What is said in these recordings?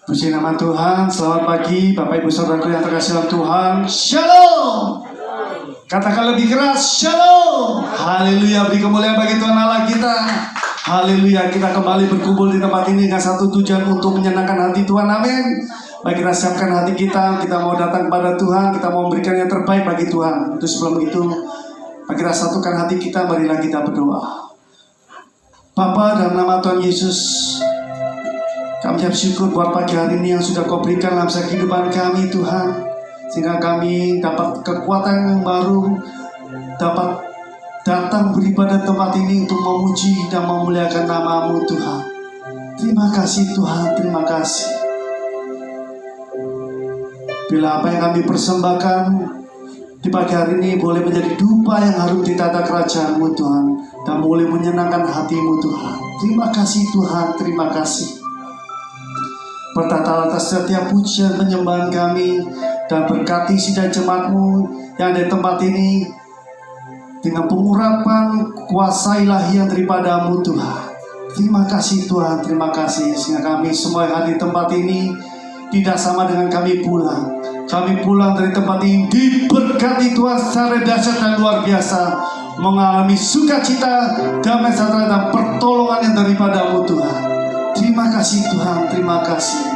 Puji nama Tuhan. Selamat pagi Bapak Ibu Saudaraku yang terkasih dalam Tuhan. Shalom. Katakan lebih keras, Shalom. Haleluya. Beri kemuliaan bagi Tuhan Allah kita. Haleluya. Kita kembali berkumpul di tempat ini dengan satu tujuan untuk menyenangkan hati Tuhan. Amin. Baik, kita siapkan hati kita. Kita mau datang kepada Tuhan. Kita mau memberikan yang terbaik bagi Tuhan. Itu sebelum itu, mari kita satukan hati kita. Marilah kita berdoa. Bapa, dalam nama Tuhan Yesus, kami ucap syukur buat pagi hari ini yang sudah Kau berikan dalam kehidupan kami Tuhan, sehingga kami dapat kekuatan yang baru, dapat datang beribadah tempat ini untuk memuji dan memuliakan nama-Mu Tuhan. Terima kasih Tuhan, terima kasih. Bila apa yang kami persembahkan di pagi hari ini boleh menjadi dupa yang harum di tata kerajaan-Mu Tuhan, dan boleh menyenangkan hati-Mu Tuhan. Terima kasih Tuhan, terima kasih. Bertata atas setiap pujian penyembahan kami, dan berkati sidang jemaat-Mu yang ada di tempat ini dengan pengurapan kuasa ilahi yang daripada-Mu Tuhan. Terima kasih Tuhan, terima kasih, sehingga kami semua yang ada di tempat ini tidak sama dengan kami pulang. Kami pulang dari tempat ini diberkati Tuhan secara dahsyat dan luar biasa, mengalami sukacita, damai sejahtera dan pertolongan yang daripada-Mu Tuhan. Terima kasih Tuhan, terima kasih.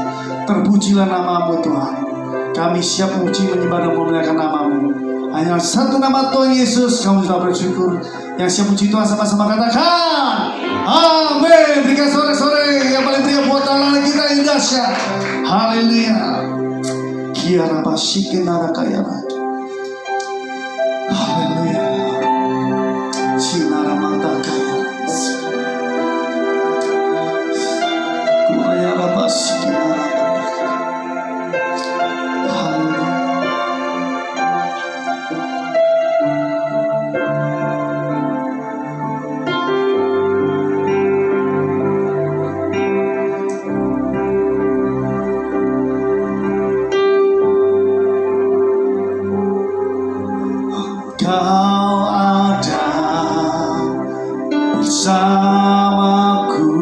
Terpujilah nama-Mu Tuhan. Kami siap memuji, menyembah dan memuliakan nama-Mu. Hanya satu nama Tuhan Yesus, kami sudah bersyukur. Yang siap puji Tuhan sama-sama katakan amin. Berikan sore-sore yang paling pria buat Allah kita yang dahsyat. Haleluya. Kiara basikin narakaya. Haleluya. Sinara mantakaya. Kuraya basikin narakaya. Kau ada bersamaku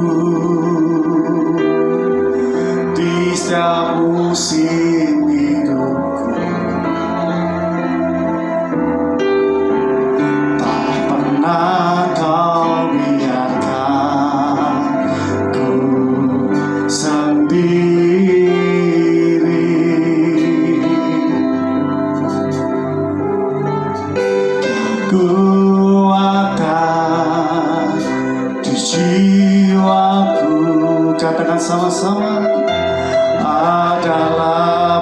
di setiap musim hidupku. Tak pernah Kau biarkan ku sendiri. Kuatan di jiwaku, katakan sama-sama, adalah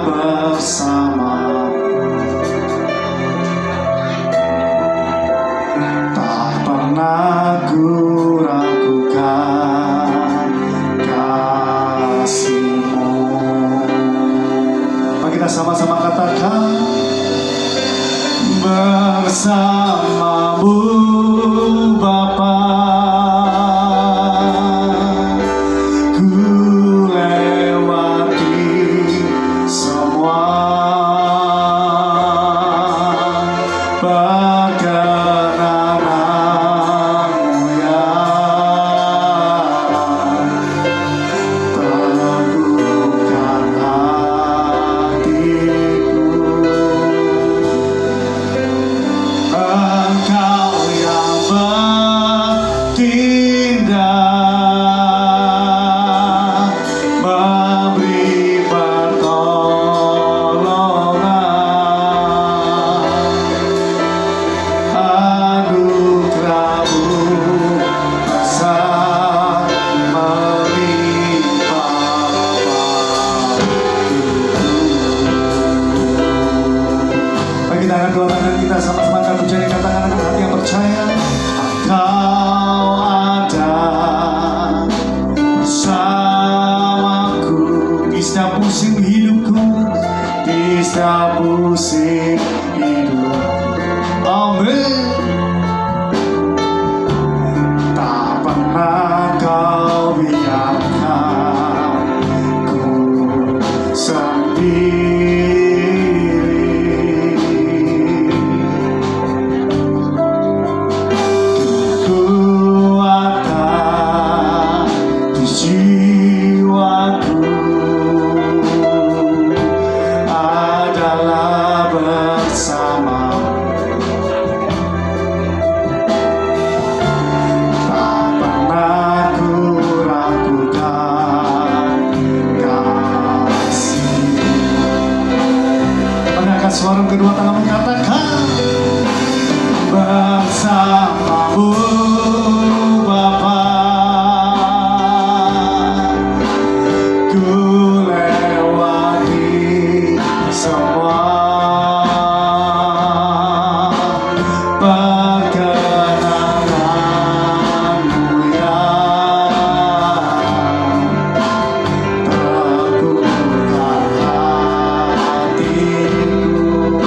suara kedua tangan mengatakan bersamamu Bapa, ku lewati semua perkenanganmu yang teguhkan hatiku.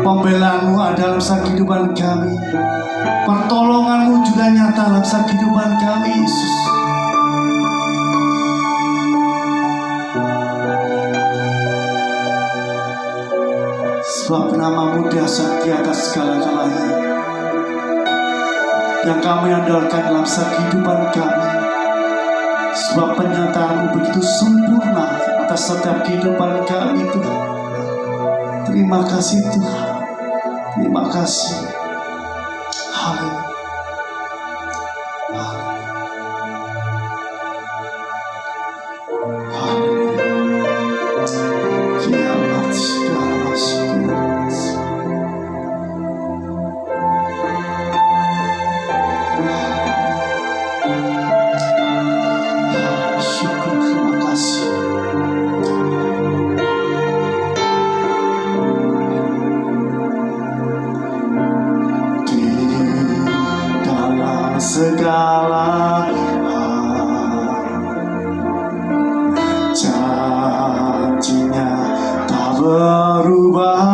Pembelaanmu ada dalam kehidupan kami. Pertolonganmu juga nyata dalam kehidupan kami, Yesus. Sebab namamu dahsyat di atas segala-galanya, yang kami andalkan dalam kehidupan kami. Sebab penyertaanmu begitu sempurna atas setiap kehidupan kami, Tuhan. Terima kasih Tuhan. Terima kasih. Haleluya. Segala janjinya tak berubah.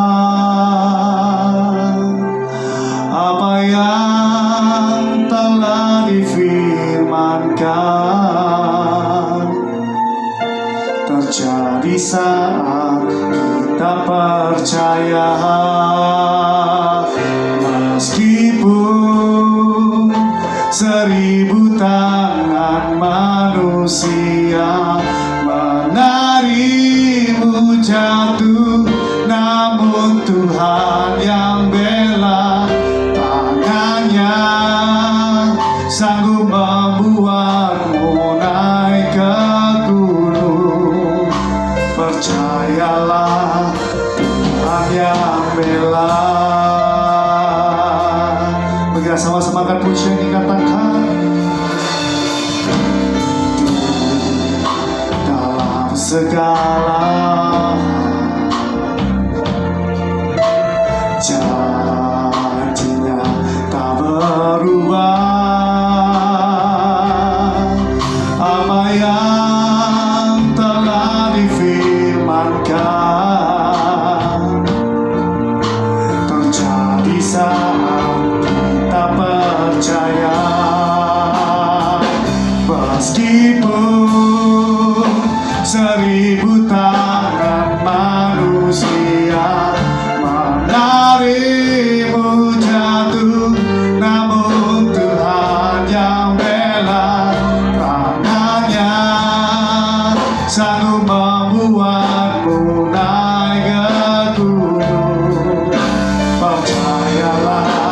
Apa yang telah difirmankan terjadi saat kita percaya. Meskipun 1000 tangan manusia menarimu jatuh, namun Tuhan yang bela. Tangannya sanggup membuatmu naik ke gunung. Percayalah, Tuhan yang bela. Sama-sama akan puji yang dikatakan. Dalam segala janjinya tak berubah. Apa yang telah difirmankan terjadi saat percaya. Meskipun 1000 tangan manusia menarimu jatuh, namun Tuhan yang bela. Tangannya sanggup membuatmu naik ke gunung. Percayalah,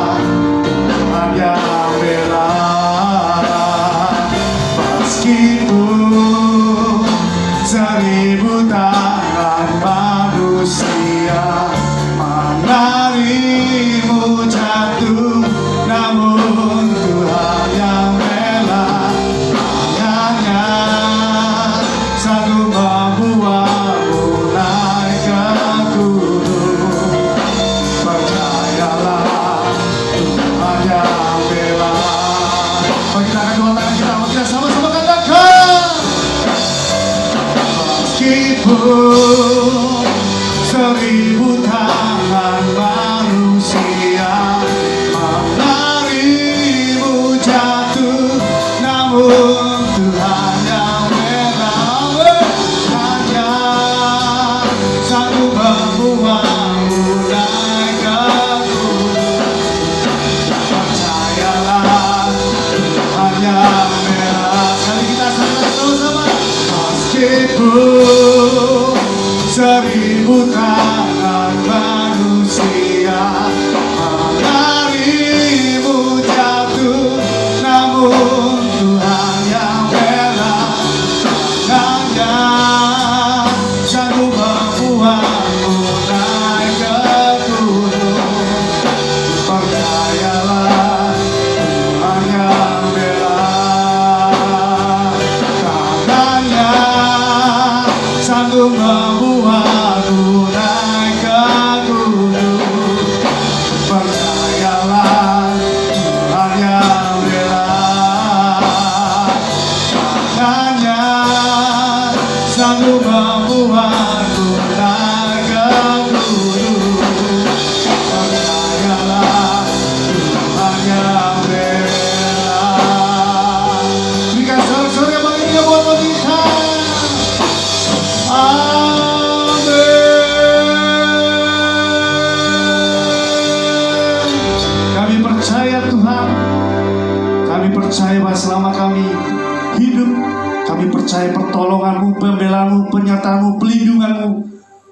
keselamatan-Mu, pelindungan-Mu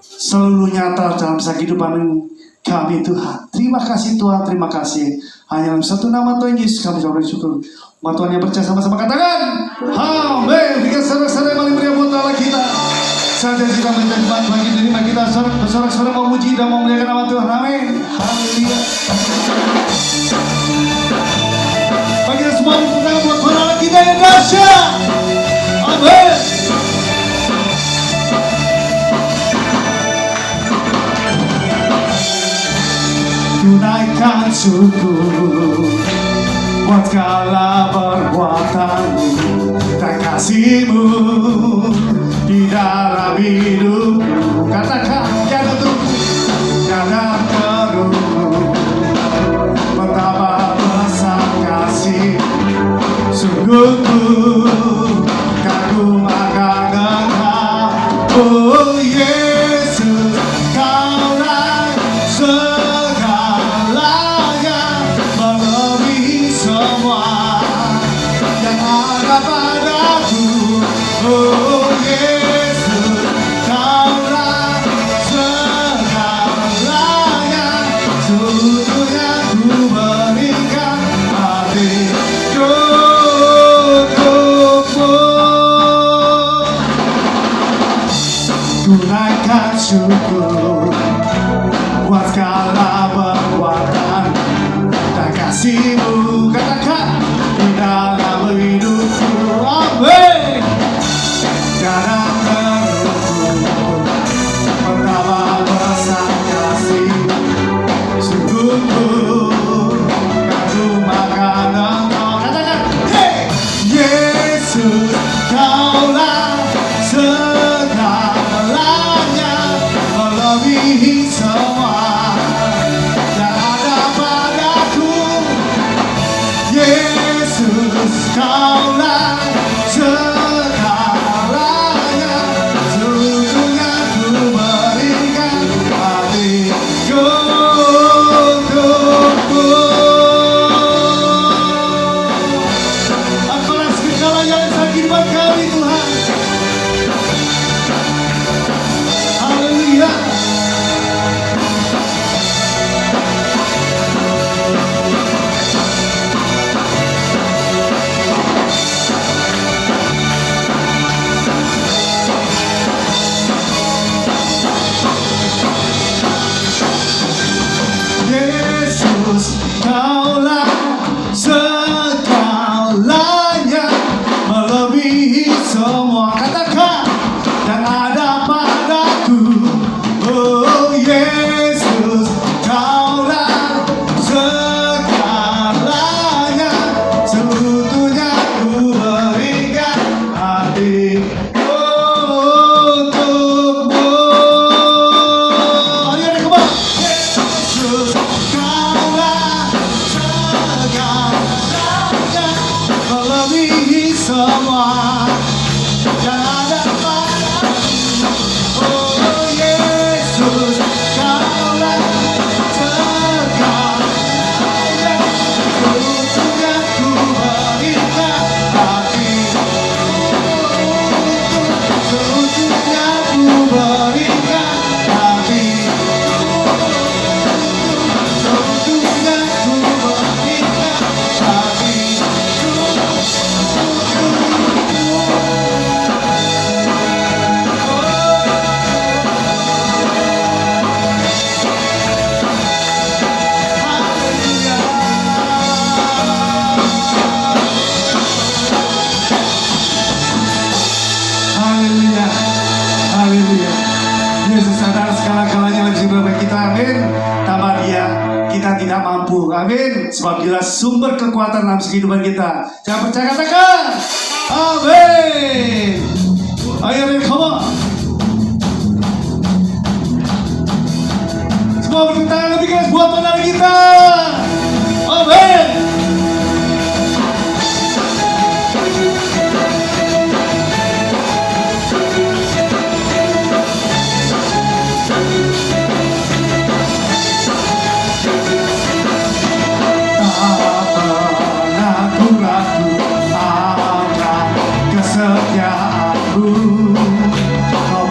selalu nyata dalam kehidupan kami Tuhan. Terima kasih Tuhan, terima kasih. Hanya dalam satu nama Tuhan Yesus kami bersyukur. Umat Tuhan yang percaya sama-sama katakan amin. Berikan sorak-sorai paling meriah buat Allah kita. Saatnya kita menjadi bagi diri kita bersorak-sorai memuji dan memuliakan nama Tuhan. Amin. Haleluya. Bagi kita semua buat Tuhan Allah kita yang dahsyat. Amin. Tunaikan syukur buat segala perbuatan-Mu dan kasih-Mu di dalam hidupku. Katakan tiada terung betapa besar kasih, sungguh kagum akan Engkau, oh Yesus, Kaulah oh Yesus, Kaulah segalanya, seluruhnya ku berikan hatiku untukmu. Tunaikan syukur buat segala perbuatan dan kasih-Mu, katakan di dalam hidupku. Amin. Dalam terung betapa besar kasih, sungguh kagum akan Engkau. Katakan, hey! Yesus, Kaulah segalanya, melebihi semua yang ada padaku. Yesus, Kaulah segalanya, seluruhnya ku berikan hatiku untukmu. Engkaulah segalanya dalam kehidupan kami Tuhan. Haleluya. Yesus, Kaulah segalanya, melebihi semua, katakan, yang ada padaku. Oh Yesus, Kaulah segalanya, seutuhnya ku berikan hatiku untukmu. Ayo deh, come on. Yesus, Kaulah segalanya, melebihi semua yang ada padaku. Oh Yesus, Kaulah segalanya, seutuhnya ku berikan hatiku, seutuhnya ku berikan hatiku, seutuhnya ku berikan hatiku. Haleluya, haleluya. Yesus adalah segala-galanya bagi kita. Amin. Tanpa Dia kita tidak mampu. Amin. Sebab Dia sumber kekuatan dalam kehidupan kita. Jangan percaya, katakan amin. Ayo, come on. Semua beri tangan lebih keras buat Tuhan kita. Amin. Kesetiaanmu, kau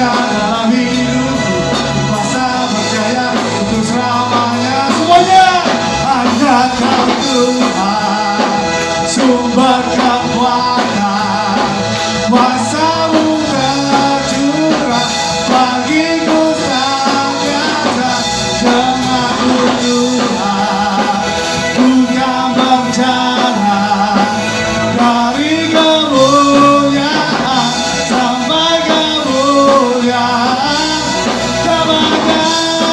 raja dalam hidupku, kuasa berjaya untuk selamanya. Semuanya hanya Kau Tuhan, sumber kekuatan, kuasa-Mu tercurah bagiku senantiasa. Denganmu Tuhan, ku kan berjalan dari kemuliaan sampai kemuliaan kemuliaan.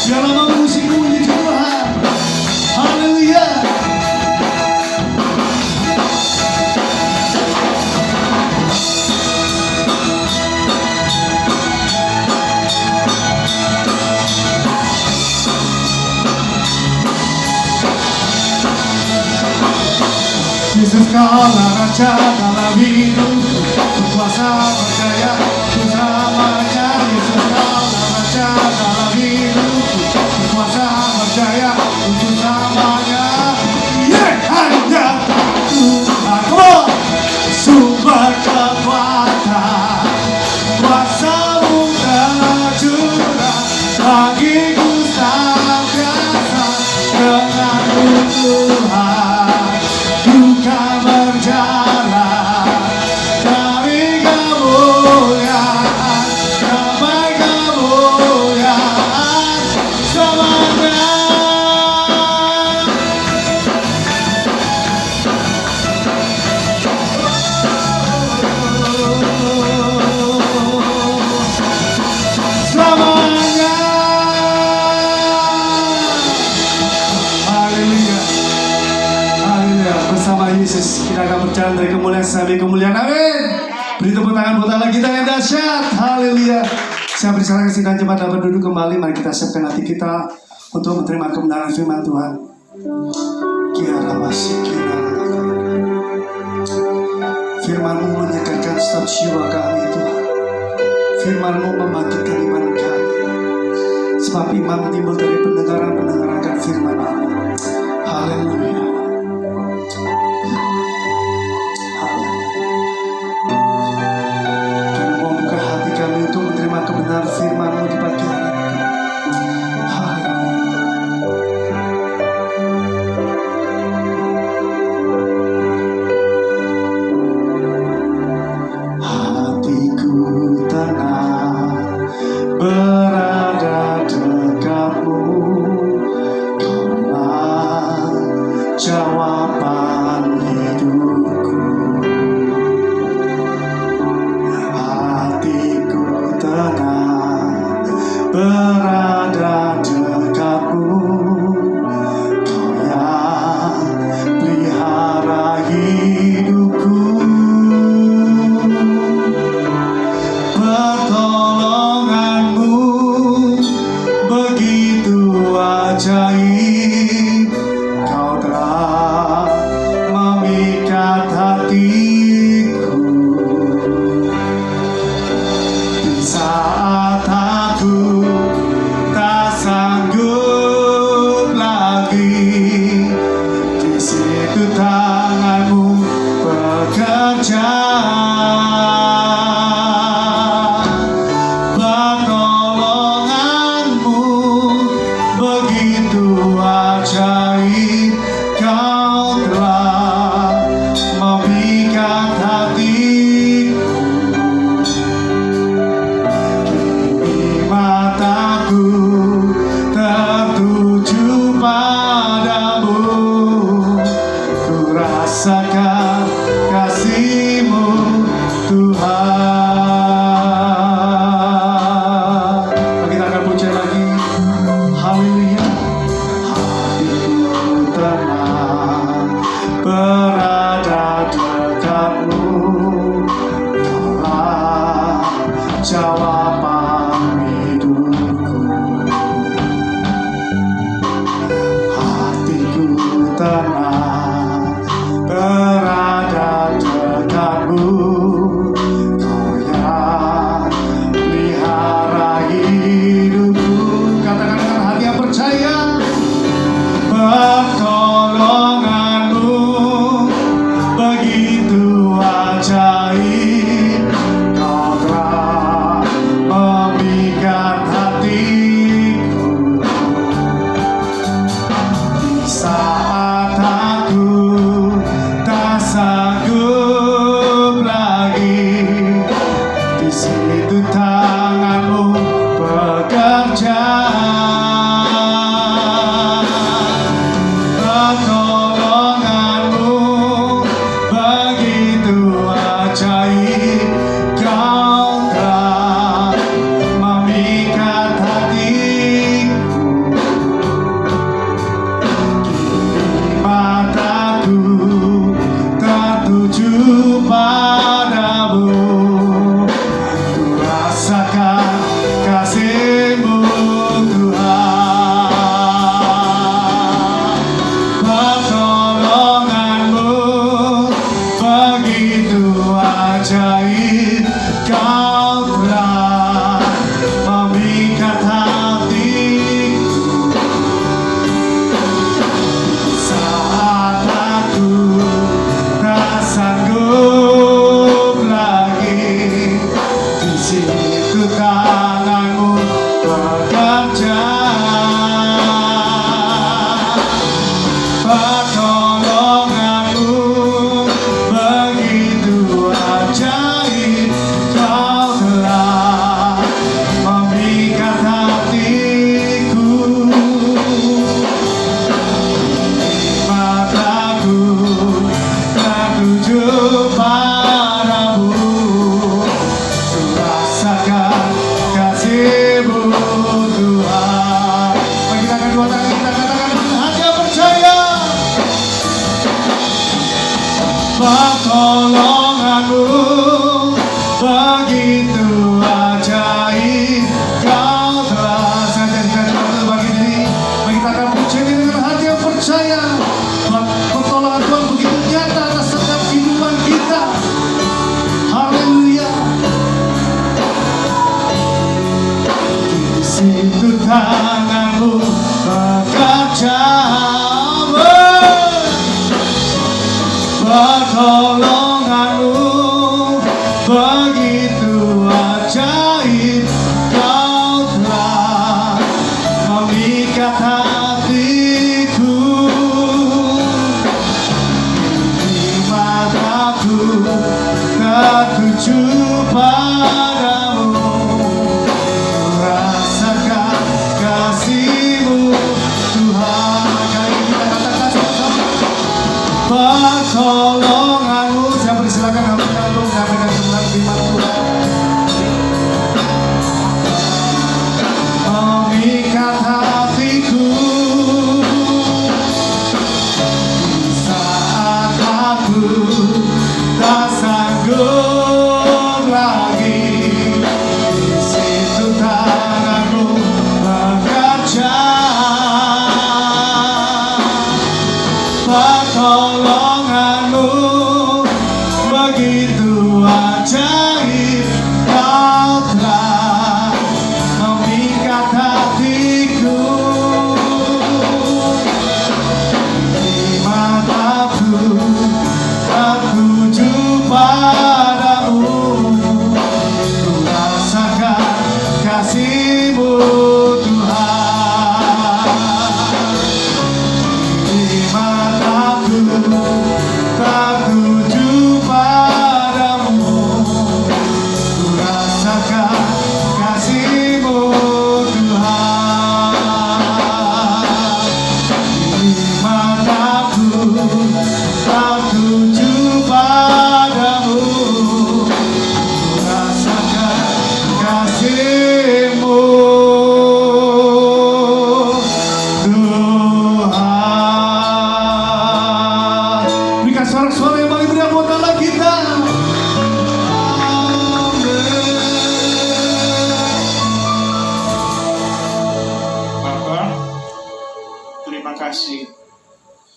Biarlah memuji Tuhan. Haleluya. Yesus Kaulah raja dalam hidupku, berkuasa berjaya untuk selamanya. Yesus Kaulah raja dalam hidupku, berkuasa berjaya untuk selamanya. Hanya Tuhan, come on, sumber kekuatan, kuasa-Mu tercurah bagiku senantiasa. Denganmu Tuhan, ku kan berjalan dari kemuliaan sampai kemuliaan selamanya. Selamanya. Haleluya. Haleluya. Bersama Yesus kita akan berjalan dari kemuliaan sampai kemuliaan. Amin. Beri tepuk tangan buat Allah kita yang dahsyat. Haleluya. Saya persilakan sidang jemaat dapat duduk kembali. Mari kita siapkan hati kita untuk menerima kebenaran firman Tuhan. Firman-Mu menyegarkan setiap jiwa kami Tuhan. Firman-Mu membangkitkan iman kami. Sebab iman timbul dari pendengaran akan firman-Mu. Haleluya. Kami mau buka hati kami untuk menerima kebenaran firman-Mu di pagi hari ini. Haleluya. Hatiku tenang berada dekatmu, Kaulah jawaban hidupku. Hatiku tenang berada dekatmu, Kau yang pelihara hidupku. Pertolongan-Mu begitu ajaib, Kau telah memikat hatiku. Di saat aku tak sanggup lagi, di situ tangan-Mu bekerja. Pertolongan-Mu begitu ajaib, Kau telah memikat hatiku. Kini mataku tertuju padamu, ku rasakan kasih-Mu Tuhan. Kita akan puji lagi. Haleluya. Hatiku tenang berada dekatmu, Kaulah jawaban hidupku. Hatiku tenang berada Pertolonganmu begitu ajaib, Kau telah sadarkan bagi diri. Mari kita akan puji dengan hati yang percaya. Pertolongan Tuhan begitu nyata atas setiap kehidupan kita. Haleluya. Di situ tanganmu bekerja, pertolonganmu begitu ajaib, Kau telah memikat hatiku. Di mataku tertuju padamu, rasakan kasih-Mu Tuhan. Kali ini kita katakan sama-sama, pertolonganmu. Saya persilakan hamba untuk menyampaikan sebuah firman Tuhan. Memikat hatiku di saat aku tak sanggup lagi. Di situ tanganmu bekerja, pertolonganmu begitu ajaib, Kau telah memikat hatiku. Di mataku tertuju padamu, ku rasakan kasih-Mu Tuhan. Di mataku tertuju padamu, ku rasakan kasih-Mu Tuhan. Di mataku tertuju padamu, ku rasakan kasih-Mu Tuhan. Berikan suara-suara yang paling meriah buat Allah kita. Bapa, terima kasih.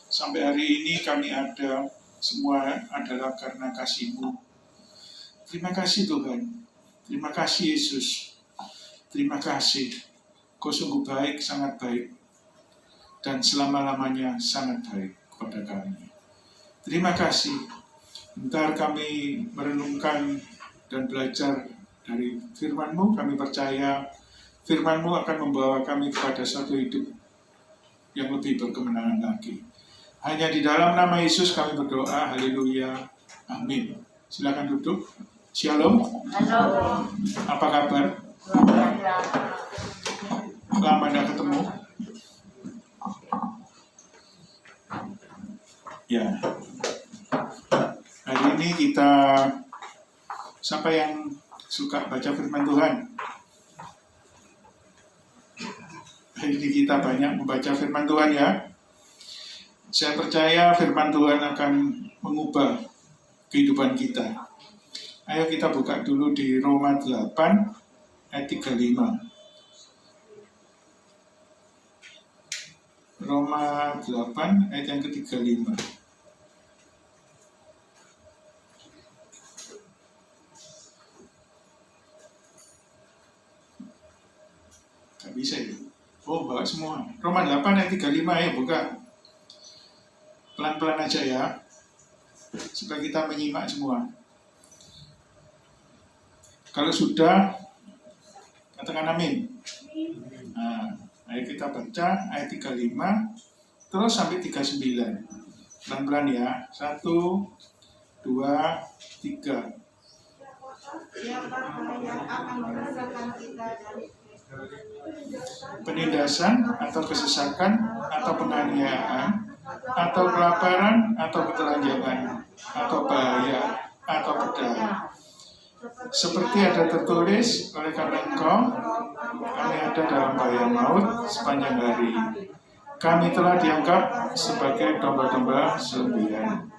Sampai hari ini kami ada, semua adalah karena kasih-Mu. Terima kasih Tuhan. Terima kasih Yesus. Terima kasih. Kau sungguh baik, sangat baik. Dan selama-lamanya sangat baik kepada kami. Terima kasih. Bentar kami merenungkan dan belajar dari firman-Mu. Kami percaya firman-Mu akan membawa kami kepada satu hidup yang lebih berkemenangan lagi. Hanya di dalam nama Yesus kami berdoa. Haleluya. Amin. Silakan duduk. Shalom. Halo. Apa kabar? Lama tidak ketemu. Ya. Hari ini kita, siapa yang suka baca firman Tuhan? Hari ini kita banyak membaca firman Tuhan ya. Saya percaya firman Tuhan akan mengubah kehidupan kita. Ayo kita buka dulu di Roma 8 ayat 35. Roma 8 ayat yang ke-35. Gak bisa ya? Oh, bawa semua. Roma 8 ayat 35 ya, buka. Pelan-pelan aja ya, supaya kita menyimak semua. Kalau sudah, katakan amin. Nah, ayo kita baca ayat 35, terus sampai 39. Pelan-pelan ya. 1, 2, 3. Siapakah yang akan merasakan kita dari Penindasan atau kesesakan atau penganiayaan atau kelaparan atau ketelanjangan atau bahaya atau pedang. Seperti ada tertulis, oleh karena Engkau kami ada dalam bahaya maut sepanjang hari. Kami telah dianggap sebagai domba-domba sembelihan.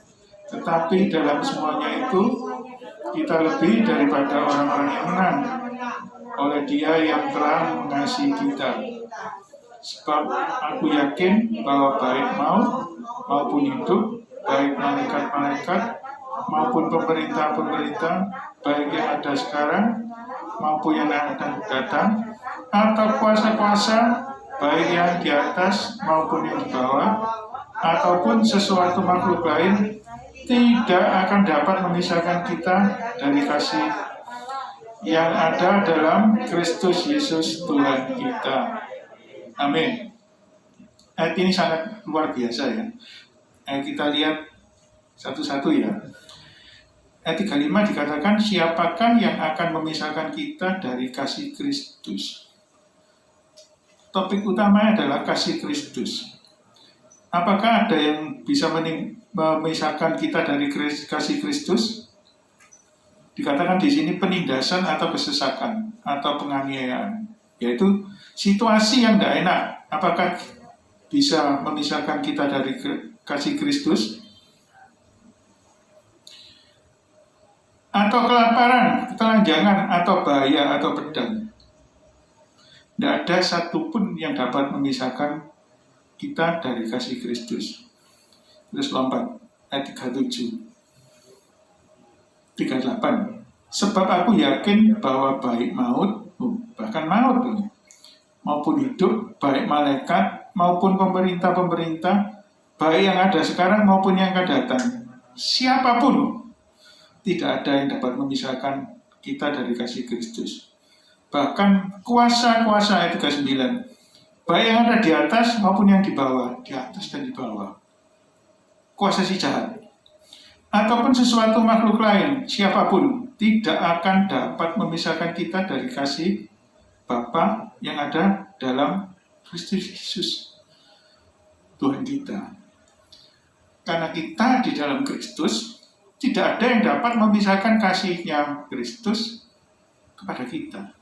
Tetapi dalam semuanya itu, kita lebih daripada orang-orang yang menang oleh Dia yang telah mengasihi kita. Sebab aku yakin bahwa baik maut maupun hidup, baik malaikat-malaikat maupun pemerintah-pemerintah, baik yang ada sekarang maupun yang akan datang, atau kuasa-kuasa, baik yang di atas maupun yang di bawah, ataupun sesuatu makhluk lain, tidak akan dapat memisahkan kita dari kasih yang ada dalam Kristus Yesus Tuhan kita. Amin. Ayat ini sangat luar biasa ya. Kita lihat satu-satu ya. Ayat 35 dikatakan, siapakah yang akan memisahkan kita dari kasih Kristus? Topik utamanya adalah kasih Kristus. Apakah ada yang bisa memisahkan kita dari kasih Kristus? Dikatakan di sini penindasan atau kesesakan atau penganiayaan, yaitu situasi yang tidak enak. Apakah bisa memisahkan kita dari kasih Kristus? Atau kelaparan, ketelanjangan, atau bahaya, atau pedang? Tidak ada satupun yang dapat memisahkan kita dari kasih Kristus. Terus lompat, ayat 37. 38. Sebab aku yakin bahwa baik maut, bahkan maut maupun hidup, baik malaikat maupun pemerintah-pemerintah, baik yang ada sekarang maupun yang akan datang, siapapun tidak ada yang dapat memisahkan kita dari kasih Kristus. Bahkan kuasa-kuasa, ayat 39, baik yang ada di atas maupun yang di bawah, di atas dan di bawah, kuasa si jahat, ataupun sesuatu makhluk lain, siapapun tidak akan dapat memisahkan kita dari kasih Bapa yang ada dalam Kristus Yesus Tuhan kita. Karena kita di dalam Kristus, tidak ada yang dapat memisahkan kasihnya Kristus kepada kita.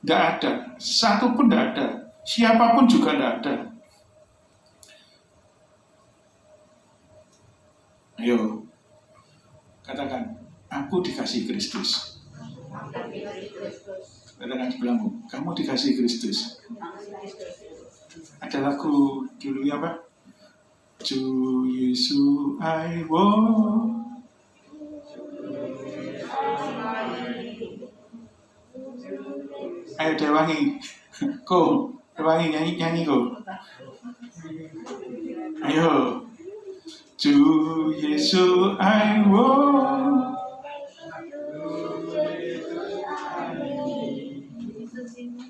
Tidak ada, satu pun tidak ada, siapapun juga tidak ada. Ayo, katakan, aku dikasih Kristus. Katakan sebelahmu, kamu dikasih Kristus. Ada lagu dulunya apa? To Yesus I want. Ayo Dewangi, ko, Dewangi nyanyi ko. Ayo, to Yesus I want.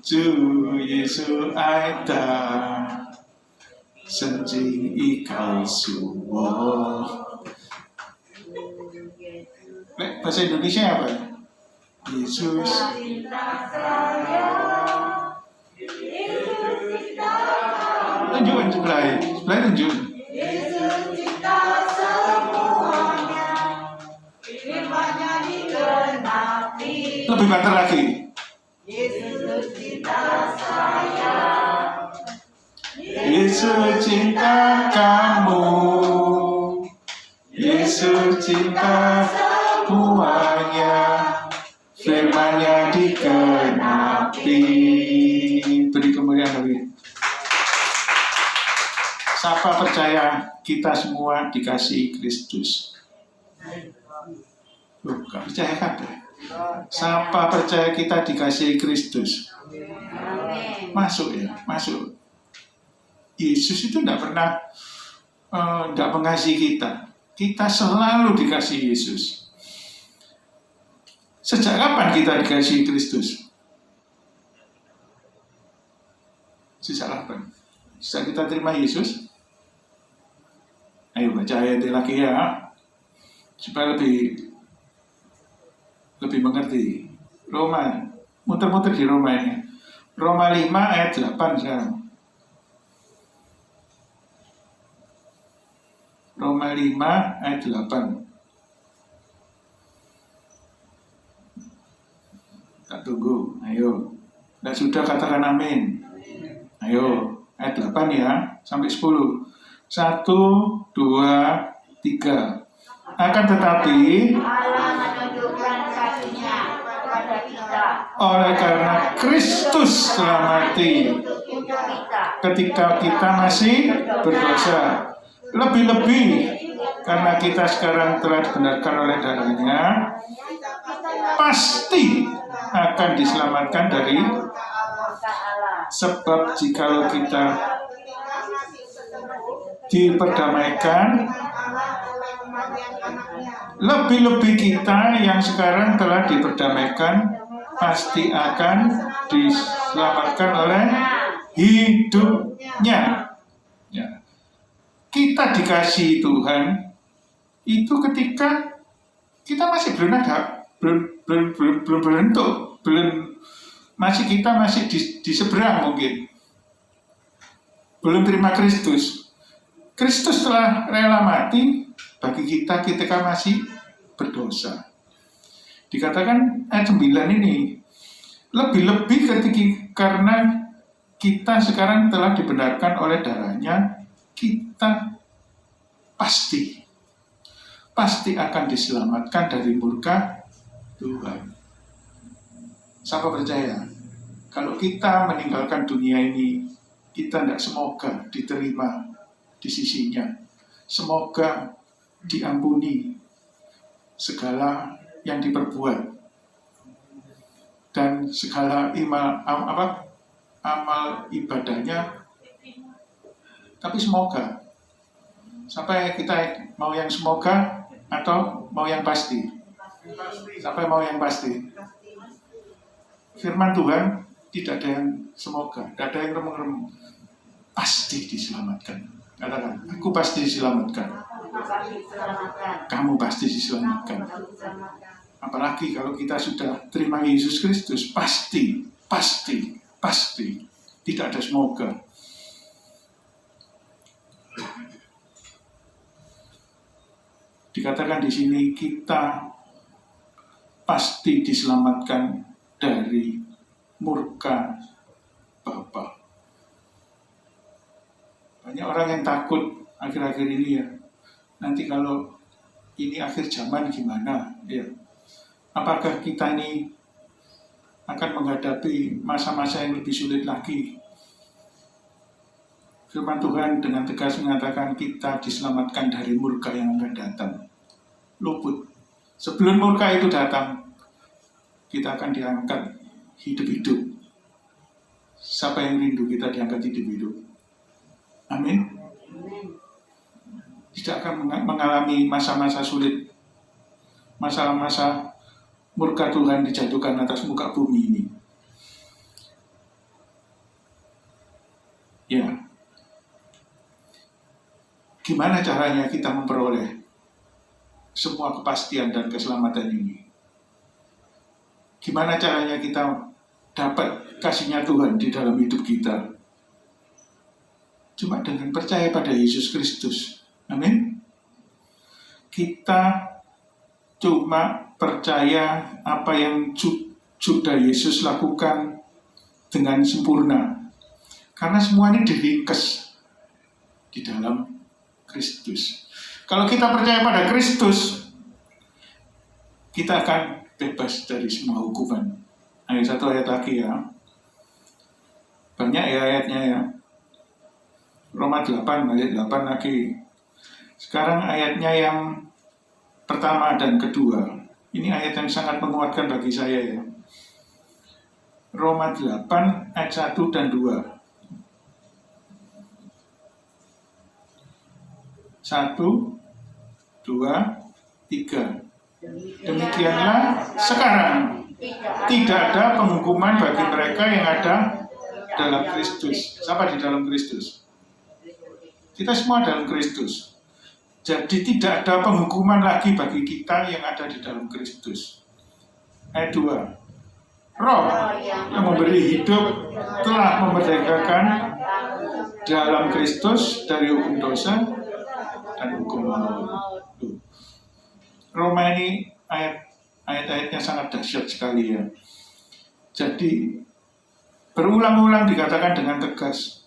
To Yesus I tak senjing ikal semua. Bahasa Indonesia apa? Yesus tunjuk sebelah tunjuk. Yesus cinta semuanya, firman-Nya digenapi. Lebih banter lagi. Yesus cinta saya, Yesus cinta kamu, Yesus cinta semuanya, firman-Nya digenapi. Beri kemuliaan bagi. Siapa percaya kita semua dikasih Kristus? Loh, gak percaya kan? Siapa percaya kita dikasih Kristus? Masuk ya, masuk. Yesus itu tidak pernah tidak mengasihi kita. Kita selalu dikasih Yesus. Sejak kapan kita dikasih Kristus? Sejak kapan? Sejak kita terima Yesus? Ayo baca ayat lagi ya, supaya lebih mengerti. Roma, muter-muter di Roma ini. Roma 5 ayat 8 sekarang. Roma 5 ayat 8. Tak tunggu, ayo. Tidak sudah katakan amin. Ayo, ayat 8 ya, sampai 10. 1, 2, 3. Akan tetapi Allah menunjukkan kasih-Nya kepada kita oleh karena Kristus telah mati untuk kita. ketika kita masih berdosa, lebih-lebih karena kita sekarang telah dibenarkan oleh darahnya, pasti akan diselamatkan dari sebab jikalau kita diperdamaikan, lebih-lebih kita yang sekarang telah diperdamaikan pasti akan diselamatkan oleh hidupnya. Ya. Kita dikasihi Tuhan itu ketika kita masih belum ada, belum berbentuk, kita masih di seberang mungkin, belum terima Kristus. Kristus telah rela mati bagi kita ketika masih berdosa. Dikatakan ayat 9 ini, lebih-lebih ketika karena kita sekarang telah dibenarkan oleh darahnya, kita pasti akan diselamatkan dari murka Tuhan. Siapa percaya? Kalau kita meninggalkan dunia ini, kita tidak semoga diterima di sisinya. Semoga diampuni segala yang diperbuat dan segala amal ibadahnya. Tapi semoga. Sampai kita mau yang semoga atau mau yang pasti? Sampai mau yang pasti. Firman Tuhan tidak ada yang semoga, tidak ada yang remeng-remeng. Pasti diselamatkan. Katakan, aku pasti diselamatkan. Kamu pasti diselamatkan. Apalagi kalau kita sudah terima Yesus Kristus, pasti. Tidak ada semoga. Dikatakan di sini kita pasti diselamatkan dari murka Bapa. Banyak orang yang takut akhir-akhir ini ya. Nanti kalau ini akhir zaman gimana? Ya. Apakah kita ini akan menghadapi masa-masa yang lebih sulit lagi? Firman Tuhan dengan tegas mengatakan kita diselamatkan dari murka yang akan datang. Luput. Sebelum murka itu datang, kita akan diangkat hidup-hidup. Siapa yang rindu kita diangkat hidup-hidup? Amin. Tidak akan mengalami masa-masa sulit. Masa-masa murka Tuhan dijatuhkan atas muka bumi ini. Ya. Gimana caranya kita memperoleh semua kepastian dan keselamatan ini? Gimana caranya kita dapat kasih-Nya Tuhan di dalam hidup kita? Cuma dengan percaya pada Yesus Kristus. Amin. Kita cuma percaya apa yang sudah Yesus lakukan dengan sempurna. Karena semua ini diringkes di dalam Kristus. Kalau kita percaya pada Kristus, kita akan bebas dari semua hukuman. Satu ayat lagi ya. Banyak ya ayatnya ya. Roma 8, ayat 8 lagi. Sekarang ayatnya yang pertama dan kedua. Ini ayat yang sangat menguatkan bagi saya ya. Roma 8, ayat 1 dan 2. 1, 2, 3. Demikianlah sekarang tidak ada penghukuman bagi mereka yang ada dalam Kristus. Siapa di dalam Kristus? Kita semua dalam Kristus. Jadi tidak ada penghukuman lagi bagi kita yang ada di dalam Kristus. Ayat 2. Roh yang memberi hidup telah memerdekakan dalam Kristus dari hukum dosa dan hukum maut. Roma ini ayat-ayatnya sangat dahsyat sekali ya. Jadi berulang-ulang dikatakan dengan tegas.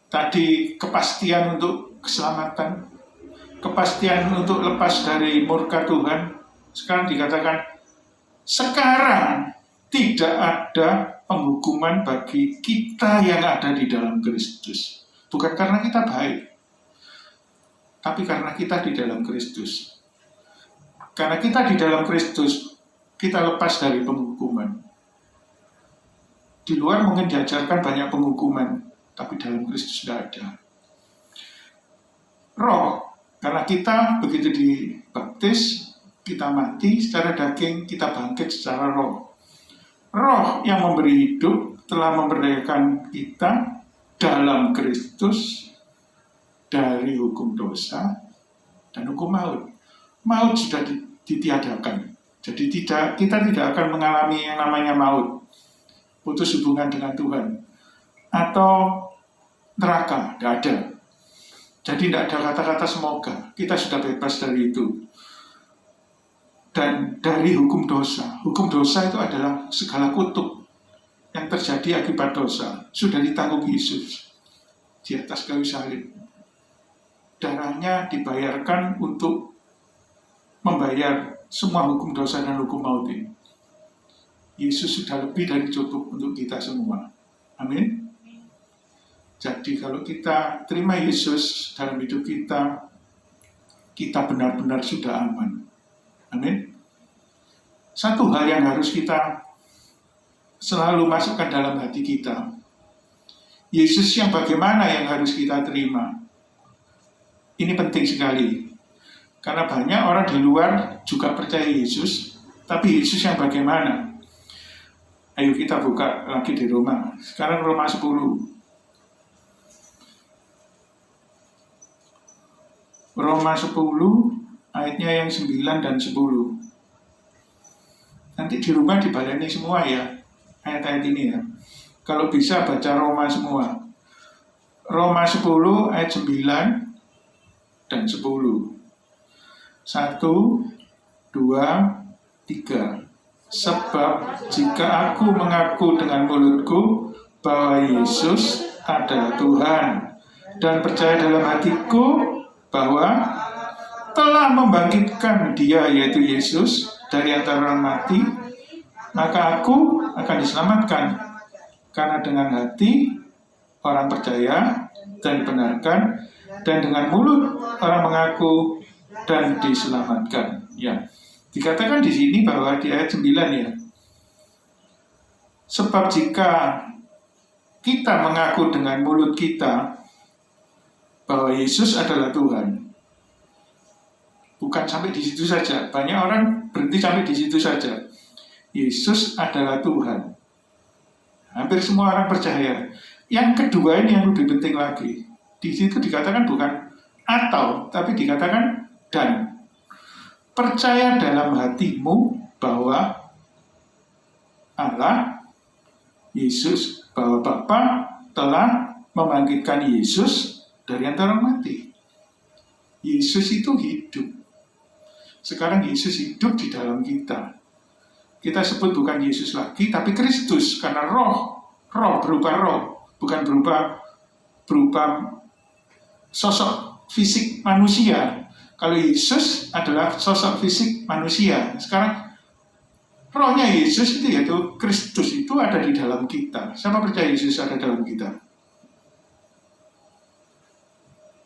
Tadi kepastian untuk keselamatan, kepastian untuk lepas dari murka Tuhan. Sekarang dikatakan, sekarang tidak ada penghukuman bagi kita yang ada di dalam Kristus. Bukan karena kita baik, tapi karena kita di dalam Kristus. Karena kita di dalam Kristus, kita lepas dari penghukuman. Di luar mungkin diajarkan banyak penghukuman, tapi dalam Kristus tidak ada. Roh, karena kita begitu dibaptis, kita mati secara daging, kita bangkit secara roh. Roh yang memberi hidup telah memberdayakan kita dalam Kristus dari hukum dosa dan hukum maut. Maut sudah ditiadakan. Jadi kita tidak akan mengalami yang namanya maut, putus hubungan dengan Tuhan, atau neraka, tidak ada. Jadi tidak ada kata-kata semoga, kita sudah bebas dari itu. Dan dari hukum dosa. Hukum dosa itu adalah segala kutuk yang terjadi akibat dosa. Sudah ditanggung Yesus di atas kayu salib. Darahnya dibayarkan untuk membayar semua hukum dosa dan hukum maut ini. Yesus sudah lebih dari cukup untuk kita semua. Amin. Jadi kalau kita terima Yesus dalam hidup kita, kita benar-benar sudah aman. Amin. Satu hal yang harus kita selalu masukkan dalam hati kita, Yesus yang bagaimana yang harus kita terima. Ini penting sekali. Karena banyak orang di luar juga percaya Yesus, tapi Yesus yang bagaimana? Ayo kita buka lagi di Roma. Sekarang Roma 10. Roma 10 ayatnya yang 9 dan 10. Nanti di rumah dibaleni semua ya, ayat-ayat ini ya. Kalau bisa baca Roma semua. Roma 10 ayat 9 dan 10. 1, 2, 3. Sebab jika aku mengaku dengan mulutku bahwa Yesus adalah Tuhan dan percaya dalam hatiku bahwa telah membangkitkan Dia, yaitu Yesus, dari antara orang mati, maka aku akan diselamatkan. Karena dengan hati orang percaya dan dibenarkan, dan dengan mulut orang mengaku dan diselamatkan. Ya, dikatakan di sini bahwa di ayat 9 ya. Sebab jika kita mengaku dengan mulut kita bahwa Yesus adalah Tuhan, bukan sampai di situ saja. Banyak orang berhenti sampai di situ saja. Yesus adalah Tuhan. Hampir semua orang percaya. Yang kedua ini yang lebih penting lagi. Di situ dikatakan bukan atau, tapi dikatakan dan. Percaya dalam hatimu bahwa Allah, Yesus, bahwa Bapa telah membangkitkan Yesus dari antara mati. Yesus itu hidup. Sekarang Yesus hidup di dalam kita. Kita sebut bukan Yesus lagi, tapi Kristus. Karena roh berupa roh. Bukan berupa sosok fisik manusia. Kalau Yesus adalah sosok fisik manusia. Sekarang rohnya Yesus itu, yaitu Kristus itu ada di dalam kita. Siapa percaya Yesus ada dalam kita?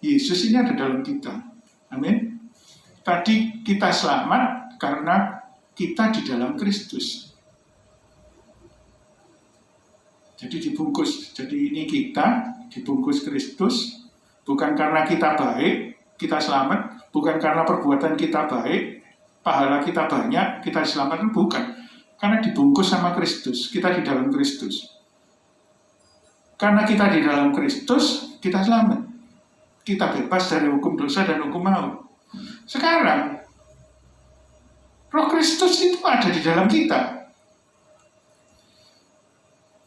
Yesus ini ada dalam kita. Amin. Tadi kita selamat karena kita di dalam Kristus. Jadi dibungkus. Jadi ini kita dibungkus Kristus. Bukan karena kita baik, kita selamat. Bukan karena perbuatan kita baik, pahala kita banyak, kita selamat. Bukan. Karena dibungkus sama Kristus. Kita di dalam Kristus. Karena kita di dalam Kristus, kita selamat. Kita bebas dari hukum dosa dan hukum maut. Sekarang, Roh Kristus itu ada di dalam kita.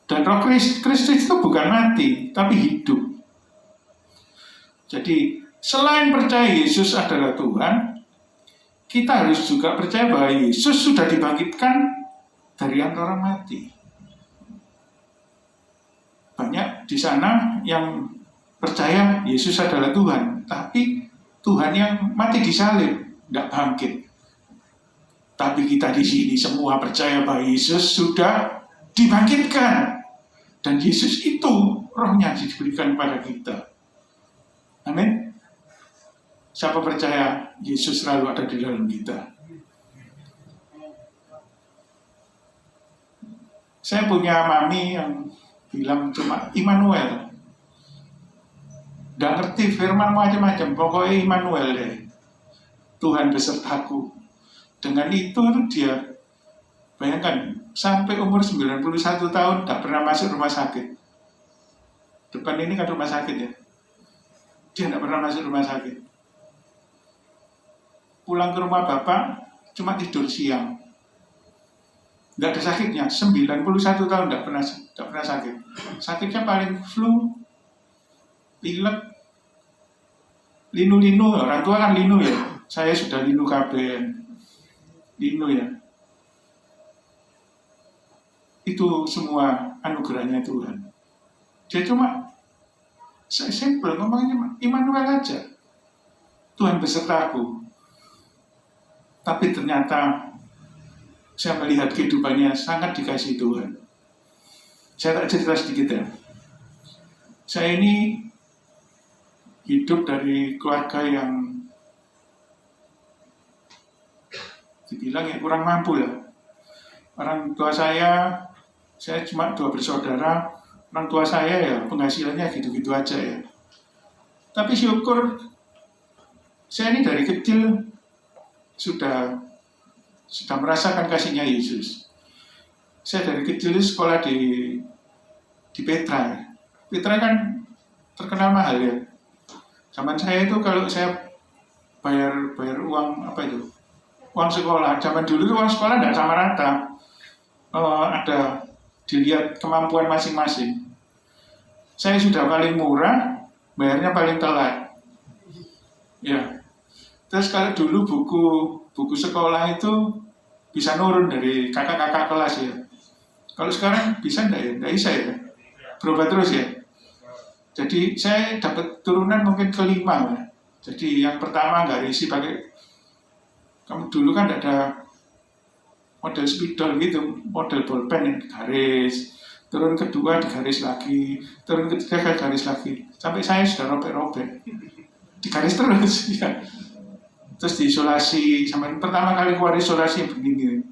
Dan Roh Kristus itu bukan mati, tapi hidup. Jadi, selain percaya Yesus adalah Tuhan, kita harus juga percaya bahwa Yesus sudah dibangkitkan dari antara mati. Banyak di sana yang percaya Yesus adalah Tuhan, tapi Tuhan yang mati di salib, tidak bangkit. Tapi kita di sini semua percaya bahwa Yesus sudah dibangkitkan. Dan Yesus itu rohnya diberikan kepada kita. Amin. Siapa percaya Yesus selalu ada di dalam kita? Saya punya mami yang bilang cuma Immanuel. Nggak ngerti firman macam-macam, pokoknya Immanuel deh. Tuhan besertaku. Dengan itu dia, bayangkan, sampai umur 91 tahun tak pernah masuk rumah sakit. Depan ini kan rumah sakit ya. Dia tidak pernah masuk rumah sakit. Pulang ke rumah bapak, cuma tidur siang. Tidak ada sakitnya, 91 tahun tidak pernah sakit. Sakitnya paling flu, pilek, linu-linu, orang tua kan linu ya. Saya sudah linu KBN, linu ya. Itu semua anugerahnya Tuhan. Dia cuma simple ngomongnya Immanuel aja. Tuhan besertaku. Tapi ternyata saya melihat kehidupannya sangat dikasihi Tuhan. Saya tak cerita sedikit ya. Saya ini hidup dari keluarga yang dibilang ya kurang mampu ya. Orang tua saya cuma 2 bersaudara. Orang tua saya ya penghasilannya gitu-gitu aja ya. Tapi syukur saya ini dari kecil sudah merasakan kasihnya Yesus. Saya dari kecil sekolah di Petra. Petra kan terkenal mahal ya. Zaman saya itu kalau saya bayar uang apa itu? Uang sekolah. Zaman dulu uang sekolah tidak sama rata. Ada dilihat kemampuan masing-masing. Saya sudah paling murah, bayarnya paling telat. Ya. Terus kalau dulu buku sekolah itu bisa nurun dari kakak-kakak kelas ya. Kalau sekarang bisa enggak ya? Enggak bisa ya. Berubah terus ya. Jadi saya dapat turunan mungkin kelima ya. Jadi yang pertama nggak diisi pakai. Kamu dulu kan ada model spidol gitu, model bolpen garis. Turun kedua digaris lagi, turun ketiga garis lagi. Sampai saya sudah robek-robek. Digaris terus ya. Terus diisolasi, sampai pertama kali keluar isolasi begini.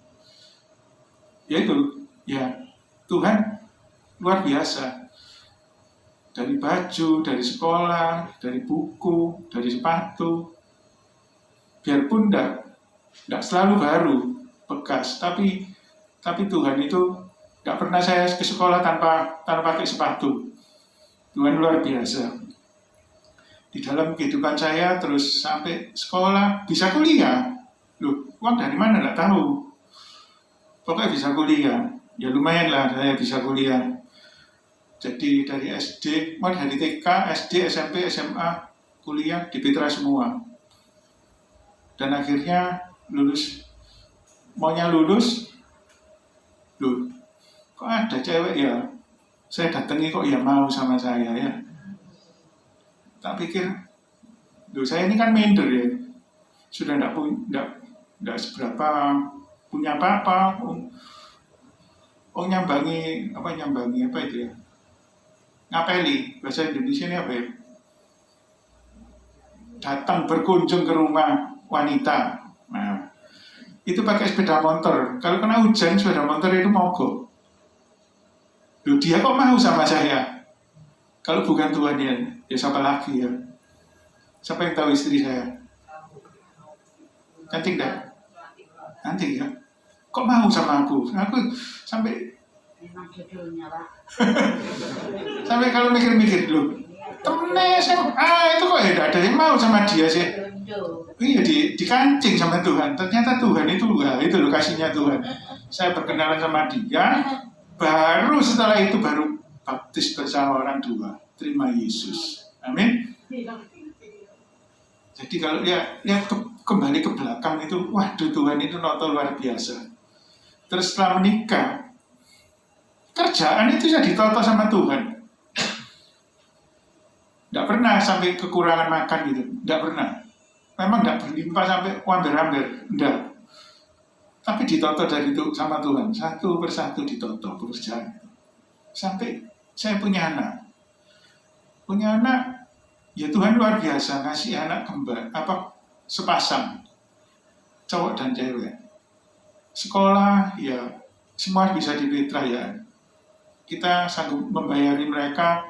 Ya itu, ya Tuhan luar biasa. Dari baju, dari sekolah, dari buku, dari sepatu. Biarpun tidak selalu baru, bekas, tapi Tuhan itu tidak pernah saya ke sekolah tanpa pakai sepatu. Tuhan luar biasa. Di dalam kehidupan saya terus sampai sekolah, bisa kuliah. Loh, uang dari mana nggak tahu. Pokoknya bisa kuliah. Ya lumayan lah saya bisa kuliah. Jadi dari SD, dari TK, SD, SMP, SMA, kuliah di Petra semua. Dan akhirnya lulus. Maunya lulus, loh, kok ada cewek ya? Saya datangi kok ya mau sama saya ya. Tak pikir, loh saya ini kan minder ya. Sudah tidak seberapa punya apa-apa. Nyambangi apa itu ya? Ngapeli, bahasa Indonesia ini apa ya? Datang berkunjung ke rumah wanita. Nah, itu pakai sepeda motor. Kalau kena hujan, sepeda motor itu mogok. Loh, dia kok mau sama saya? Kalau bukan Tuhan ya siapa lagi ya? Siapa yang tahu istri saya? Cantik dah? Cantik ya? Kok mau sama aku? Aku sampai Memang judulnya, Pak. sampai kalau mikir-mikir dulu. Temennya itu kok ya ada yang mau sama dia sih? Iya dikancing sama Tuhan. Ternyata Tuhan itu loh kasihnya Tuhan. Saya berkenalan sama dia, baru setelah itu baru baptis bersama orang tua, terima Yesus. Amin. Jadi kalau lihat kembali ke belakang itu, waduh Tuhan itu noto luar biasa. Terus setelah menikah, kerjaan itu sudah ditoto sama Tuhan. Tidak pernah sampai kekurangan makan gitu, tidak pernah. memang tidak berlimpah sampai hampir-hampir, enggak. Tapi ditoto dari itu sama Tuhan, satu persatu ditoto pekerjaan. Sampai saya punya anak, ya Tuhan luar biasa ngasih anak kembar, sepasang, cowok dan cewek. Sekolah, ya semua bisa dipitra ya. Kita sanggup membayari mereka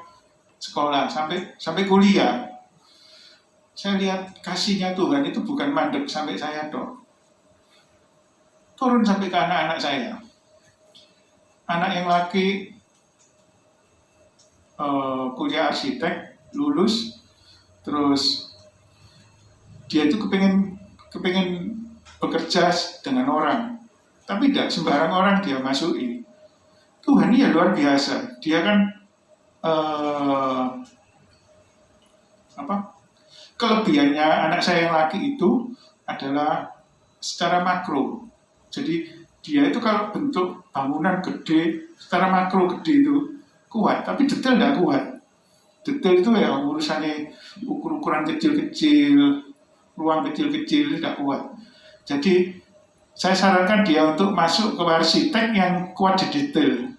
sekolah sampai kuliah. Saya lihat kasihnya Tuhan itu bukan mandek sampai saya dong. Turun sampai ke anak-anak saya. Anak yang laki kuliah arsitek, lulus, terus dia itu kepengen bekerja dengan orang, tapi tidak sembarang orang dia masuki. Tuhan ini ya luar biasa. Dia kan kelebihannya anak saya yang laki itu adalah secara makro. Jadi dia itu kalau bentuk bangunan gede, secara makro gede itu kuat, tapi detail tidak kuat. Detail itu ya urusannya ukuran kecil-kecil, ruang kecil-kecil tidak kuat. Jadi saya sarankan dia untuk masuk ke arsitek yang kuat di detail.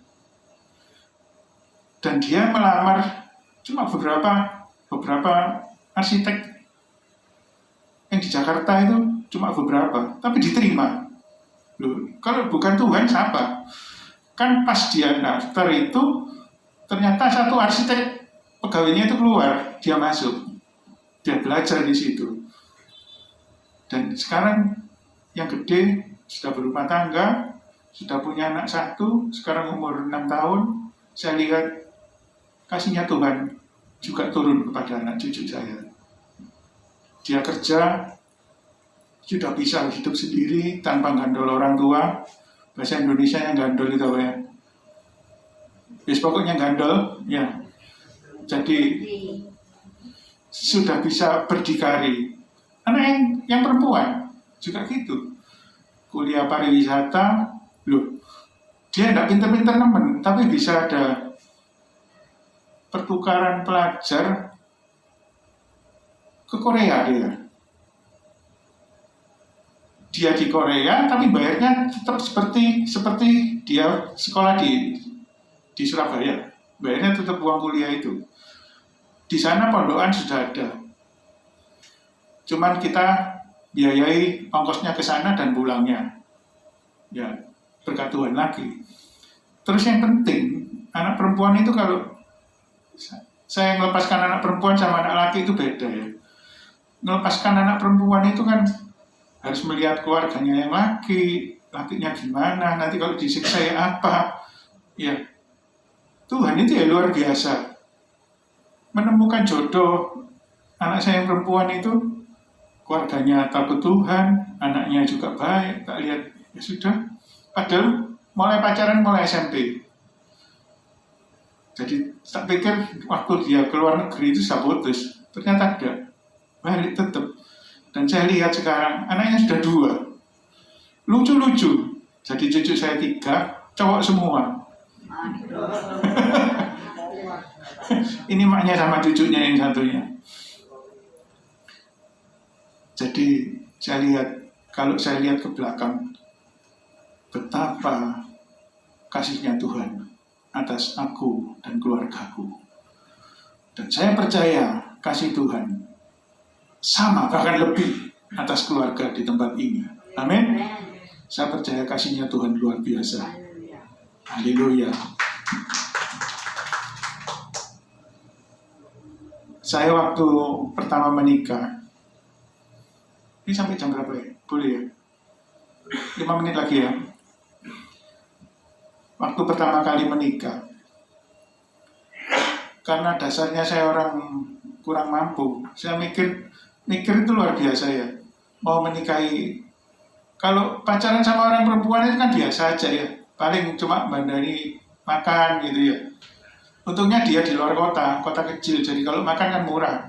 Dan dia melamar cuma beberapa arsitek yang di Jakarta itu cuma beberapa, tapi diterima. Loh, kalau bukan Tuhan siapa? Kan pas dia daftar itu ternyata satu arsitek pegawainya itu keluar, dia masuk, dia belajar di situ. Dan sekarang yang gede sudah berumah tangga, sudah punya anak satu, sekarang umur 6 tahun. Saya lihat kasihnya Tuhan juga turun kepada anak cucu saya. Dia kerja, sudah bisa hidup sendiri tanpa gandol orang tua. Bahasa Indonesia yang gandol itu apa ya? Pokoknya gandol, ya. Jadi sudah bisa berdikari. Anak yang perempuan juga gitu. Kuliah pariwisata, loh, dia tidak pintar-pintar nemen, tapi bisa ada pertukaran pelajar ke Korea dia. Dia di Korea, tapi bayarnya tetap seperti dia sekolah di Surabaya. Bayarnya tetap uang kuliah itu. Di sana pondokan sudah ada. Cuman kita biayai ongkosnya ke sana dan pulangnya. Ya, berkat Tuhan lagi. Terus yang penting, anak perempuan itu kalau saya melepaskan anak perempuan sama anak laki itu beda ya. Melepaskan anak perempuan itu kan harus melihat keluarganya yang lakinya gimana, nanti kalau disiksa ya apa. Ya, Tuhan itu ya luar biasa. Menemukan jodoh anak saya yang perempuan itu, keluarganya takut Tuhan, anaknya juga baik, tak lihat, ya sudah. Padahal mulai pacaran mulai SMP. Jadi tak pikir waktu dia keluar negeri itu saya putus, ternyata tidak, balik tetap. Dan saya lihat sekarang anaknya sudah 2, lucu-lucu. Jadi cucu saya 3, cowok semua. Ini maknya sama cucunya yang satunya. Jadi kalau saya lihat ke belakang, betapa kasihnya Tuhan atas aku dan keluargaku. Dan saya percaya kasih Tuhan sama, bahkan lebih atas keluarga di tempat ini. Amin. Saya percaya kasihnya Tuhan luar biasa. Haleluya. Saya waktu pertama menikah, ini sampai jam berapa ya? Boleh ya? 5 menit lagi ya. Waktu pertama kali menikah, karena dasarnya saya orang kurang mampu, saya mikir itu luar biasa ya. Mau menikahi, kalau pacaran sama orang perempuan itu kan biasa aja ya, paling cuma bandari makan gitu ya. Untungnya dia di luar kota kecil, jadi kalau makan kan murah.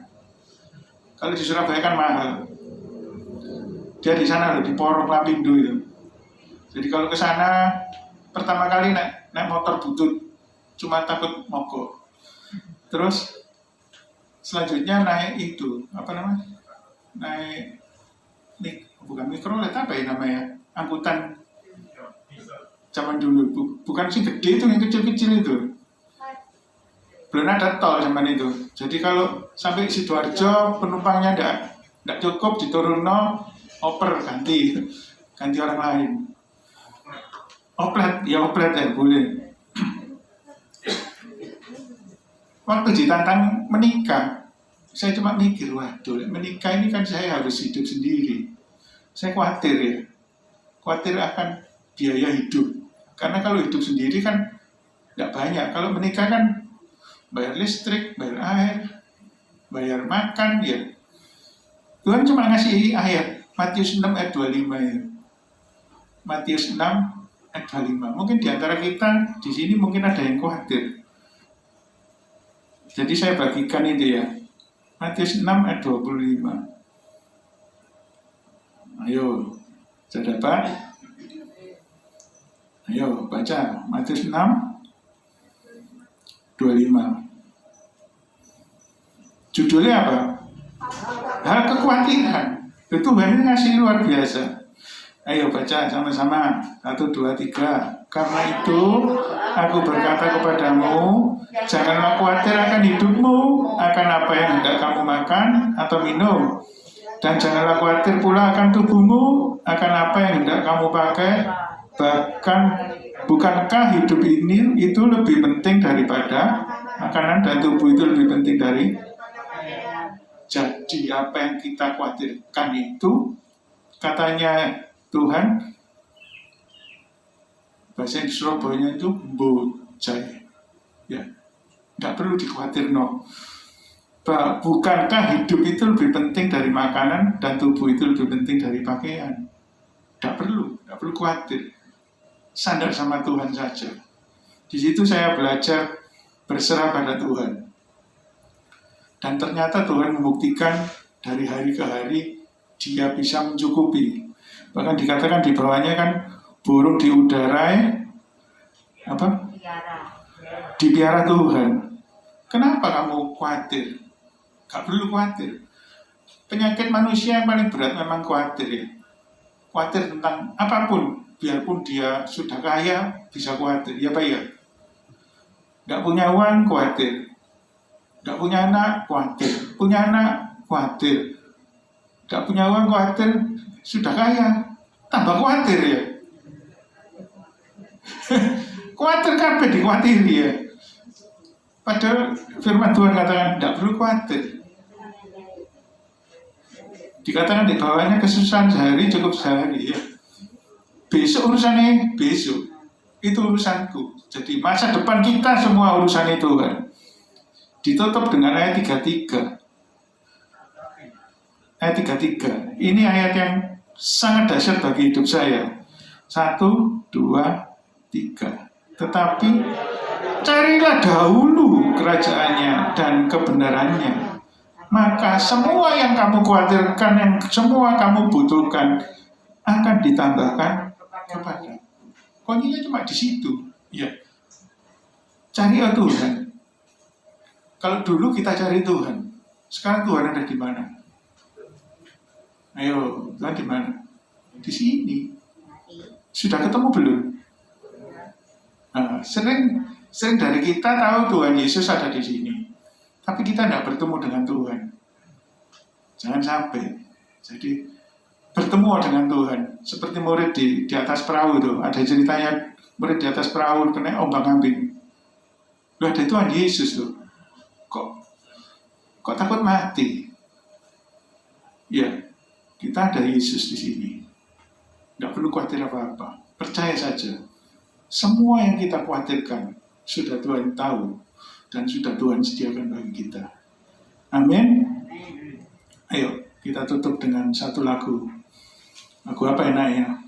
Kalau di Surabaya kan mahal. Dia di sana loh, di Porong Lapindo itu. Jadi kalau ke sana pertama kali naik motor butut, cuma takut mogok. Terus selanjutnya naik itu, naik bukan mikrolet, apa ya namanya, angkutan zaman dulu, bukan sih gede itu, yang kecil-kecil itu. Belum ada tol zaman itu. Jadi kalau sampai Sidoarjo penumpangnya enggak cukup, diturunno, oper ganti orang lain. Oplet ya boleh. Waktu ditantang menikah, saya cuma mikir, waduh, menikah ini kan saya harus hidup sendiri. Saya khawatir akan biaya hidup. Karena kalau hidup sendiri kan nggak banyak. Kalau menikah kan bayar listrik, bayar air, bayar makan, ya. Tuhan cuma ngasih ayat, Matius 6 ayat 25 ya. Matius 6 ayat 25. Mungkin di antara kita di sini mungkin ada yang khawatir. Jadi saya bagikan itu ya. Matius 6 ayat 25. Ayo, sudah dapat? Ayo baca Matius 6 25. Judulnya apa? Hal kekhawatiran. Tuhan ini ngasih luar biasa. Ayo baca sama-sama. 1, 2, 3. Karena itu aku berkata kepadamu, janganlah khawatir akan hidupmu, akan apa yang hendak kamu makan atau minum. Dan janganlah khawatir pula akan tubuhmu, akan apa yang hendak kamu pakai. Bahkan bukankah hidup ini itu lebih penting daripada makanan, dan tubuh itu lebih penting dari. Jadi apa yang kita khawatirkan itu, katanya Tuhan, bahasa yang Surabaya itu bojai, ya, nggak perlu dikhawatir no. Bukankah hidup itu lebih penting dari makanan dan tubuh itu lebih penting dari pakaian? Nggak perlu khawatir. Sandar sama Tuhan saja. Di situ saya belajar berserah pada Tuhan. Dan ternyata Tuhan membuktikan dari hari ke hari Dia bisa mencukupi. Bahkan dikatakan di bawahnya kan, burung di udara apa? Dipiara Tuhan. Kenapa kamu khawatir? Gak perlu khawatir. Penyakit manusia yang paling berat memang khawatir ya. Khawatir tentang apapun. Biarpun dia sudah kaya, bisa khawatir. Ya Pak ya? Gak punya uang, khawatir. Gak punya anak, khawatir. Punya anak, khawatir. Gak punya uang, khawatir. Sudah kaya, tambah khawatir ya. Khawatir kabeh dikhawatiri ya. Padahal firman Tuhan katakan tidak perlu khawatir. Dikatakan di bawahnya, kesusahan sehari cukup sehari ya. Besok urusannya besok. Itu urusanku. Jadi masa depan kita semua urusannya Tuhan. Ditutup dengan ayat 33. Ayat 33. Ini ayat yang sangat dahsyat bagi hidup saya. 1, 2, 3. Tetapi carilah dahulu kerajaannya dan kebenarannya, maka semua yang kamu khawatirkan, yang semua kamu butuhkan akan ditambahkan kepada. Kuncinya cuma di situ. Ya. Cari Tuhan. Kalau dulu kita cari Tuhan, sekarang Tuhan ada di mana? Ayo, Tuhan di mana? Di sini. Sudah ketemu belum? Nah, sering dari kita tahu Tuhan Yesus ada di sini, tapi kita tidak bertemu dengan Tuhan. Jangan sampai. Jadi bertemu dengan Tuhan, seperti murid di atas perahu itu. Ada ceritanya murid di atas perahu kena ombak-ambing. Loh, ada Tuhan Yesus tuh. Kok takut mati? Ya, kita ada Yesus di sini. Tidak perlu khawatir apa-apa. Percaya saja. Semua yang kita khawatirkan sudah Tuhan tahu dan sudah Tuhan sediakan bagi kita. Amin. Ayo kita tutup dengan satu lagu. Lagu apa enaknya?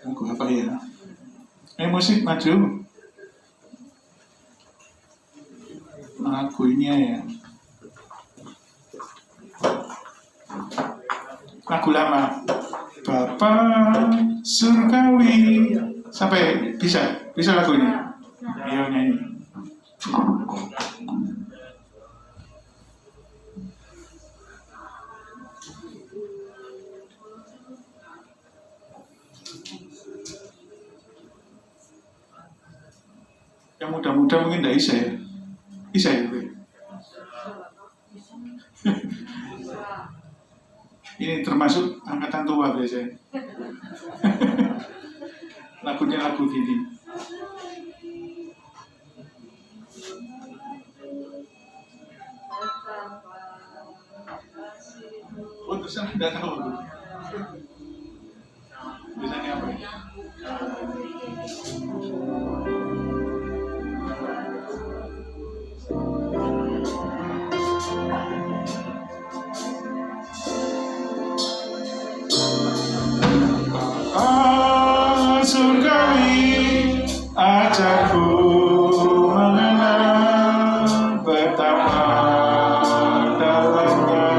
Lagu apa ya? Musik maju. Lagu ini ya. Lagu lama. Bapa surgawi. Sampai bisa lagu ini. Ayo nyanyi. Yang muda-muda mungkin tidak bisa ya. Bisa ya? Bro? Ini termasuk angkatan tua biasanya. Lagunya lagu gini. Oh, terus saya tidak tahu. Biasanya apa ya? Surgawi, ajarku mengenal betapa dalamnya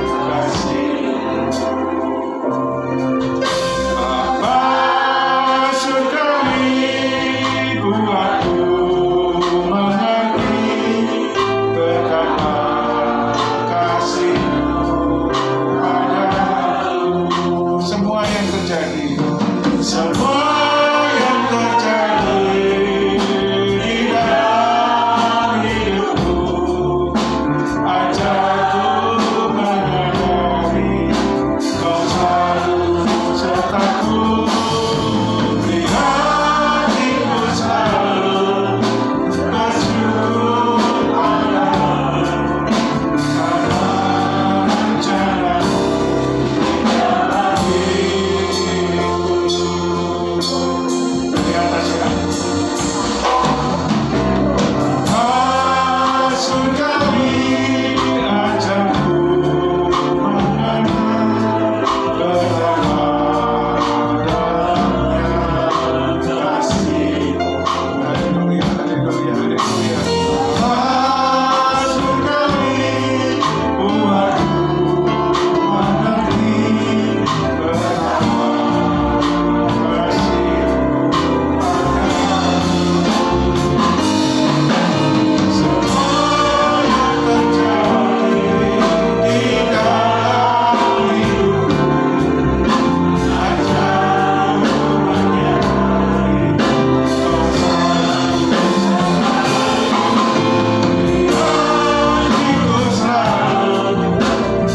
kasih. Bapa surgawi, buatku mengerti betapa kasih-Mu padaku. Semua yang terjadi. Semua yang terjadi di dalam hidupku, ajarku menyadari Kau selalu sertaku, di hatiku selalu bersyukur padamu, karena rencana-Mu dalam hidupku. Di atas ya. Surgawi, ajarku mengenal betapa dalamnya kasih. Haleluya, haleluya, haleluya. Surgawi, buatku mengerti betapa kasih. Semua yang terjadi di dalam hidupku, ajarku menyadari Kau selalu sertaku, hatiku selalu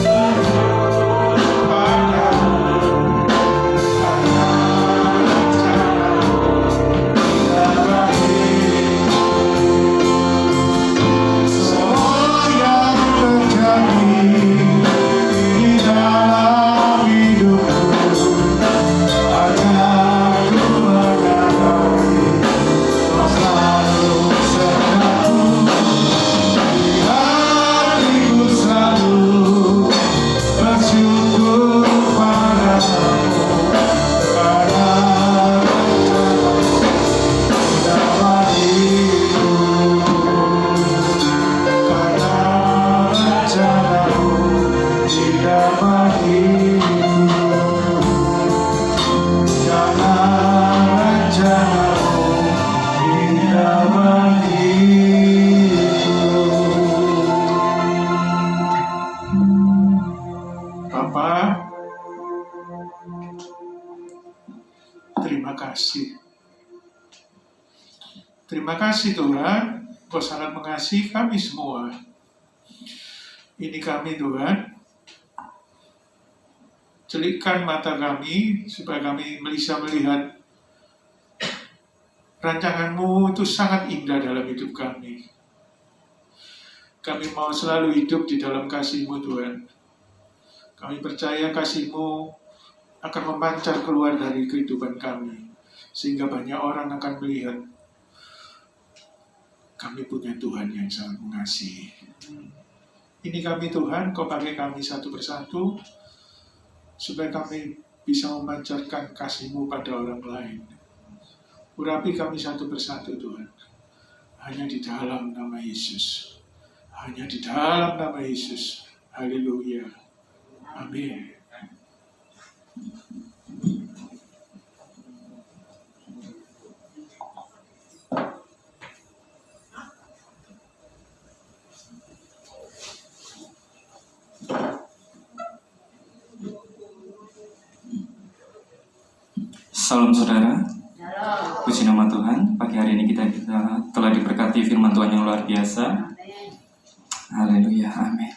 bersyukur padamu, karena rencana-Mu dalam hidupku. Semua yang terjadi di dalam hidupku, ajarku menyadari Kau selalu sertaku, di hatiku selalu bersyukur padamu, karena rencana-Mu dalam hidupku. Karena rencana-Mu di dalam hidupku, karena rencana-Mu di dalam hidupku. Bapa, terima kasih. Terima kasih Tuhan, Kau sangat mengasihi kami semua. Ini kami Tuhan, celikkan mata kami supaya kami bisa melihat rancangan-Mu itu sangat indah dalam hidup kami. Kami mau selalu hidup di dalam kasih-Mu Tuhan. Kami percaya kasih-Mu akan memancar keluar dari kehidupan kami, sehingga banyak orang akan melihat kami punya Tuhan yang sangat mengasihi. Ini kami Tuhan, Kau pakai kami satu persatu, supaya kami bisa memancarkan kasih-Mu pada orang lain. Urapi kami satu persatu Tuhan, hanya di dalam nama Yesus. Hanya di dalam nama Yesus. Haleluya. Amin. Salam saudara, Halo. Puji nama Tuhan, pagi hari ini kita telah diberkati firman Tuhan yang luar biasa. Haleluya, amin.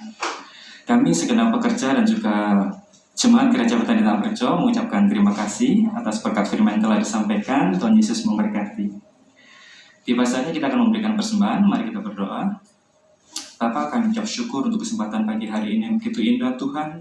Kami segenap pekerja dan juga jemaat Gereja Betani Tamrejo mengucapkan terima kasih atas berkat firman yang telah disampaikan. Tuhan Yesus memberkati. Tiba saatnya kita akan memberikan persembahan, mari kita berdoa. Bapa, kami ucap syukur untuk kesempatan pagi hari ini yang begitu indah Tuhan.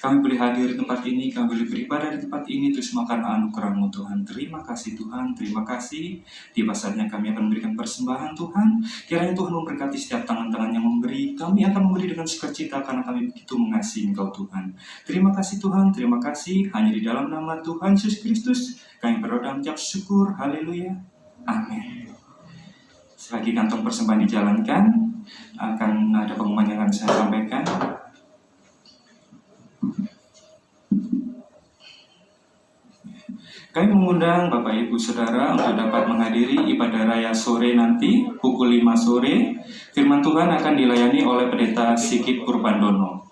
Kami boleh hadir di tempat ini, kami boleh beribadah di tempat ini, itu semua karena anugerah-Mu Tuhan. Terima kasih Tuhan, terima kasih. Tiba saatnya kami akan memberikan persembahan Tuhan. Kiranya Tuhan memberkati setiap tangan-tangan yang memberi. Kami akan memberi dengan sukacita karena kami begitu mengasihi Engkau Tuhan. Terima kasih Tuhan, terima kasih. Hanya di dalam nama Tuhan Yesus Kristus, kami berdoa dan ucap syukur. Haleluya. Amin. Selagi kantong persembahan dijalankan, akan ada pengumuman yang akan saya sampaikan. Kami mengundang Bapak Ibu Saudara untuk dapat menghadiri ibadah raya sore nanti pukul 5 sore. Firman Tuhan akan dilayani oleh Pendeta Sigit Purbandono.